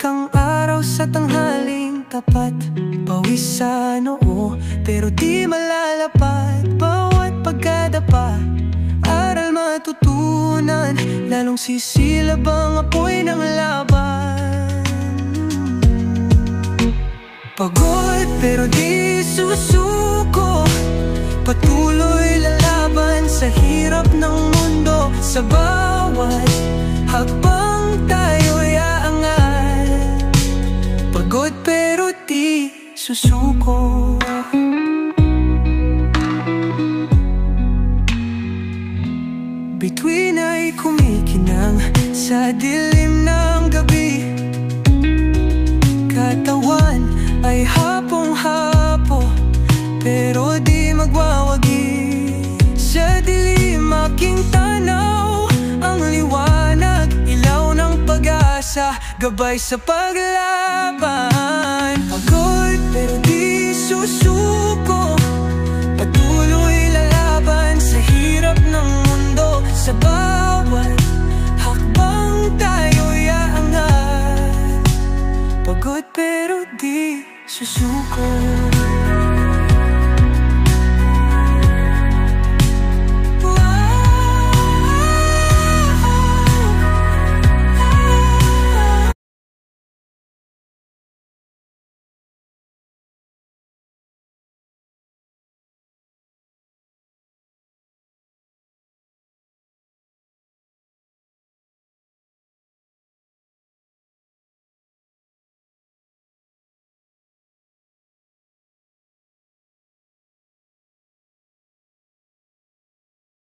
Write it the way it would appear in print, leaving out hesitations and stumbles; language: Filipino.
Isang araw sa tanghaling tapat, pawis sa noo pero di malalapat. Bawat pagkadapa, aral matutunan, lalong sisilab ang apoy ng laban. Pagod pero di susuko, patuloy lalaban sa hirap ng mundo. Sa bawat hakbang tayo'y aangat, pagod pero di susuko. Bituin ay kumikinang sa dilim ng gabi, katawan ay hapong-hapo pero di magwawagi. Sa dilim aking tanaw ang liwanag, ilaw ng pag-asa, gabay sa paglaban. Pagod pero di susuko, patuloy lalaban sa hirap ng mundo. Sa bawat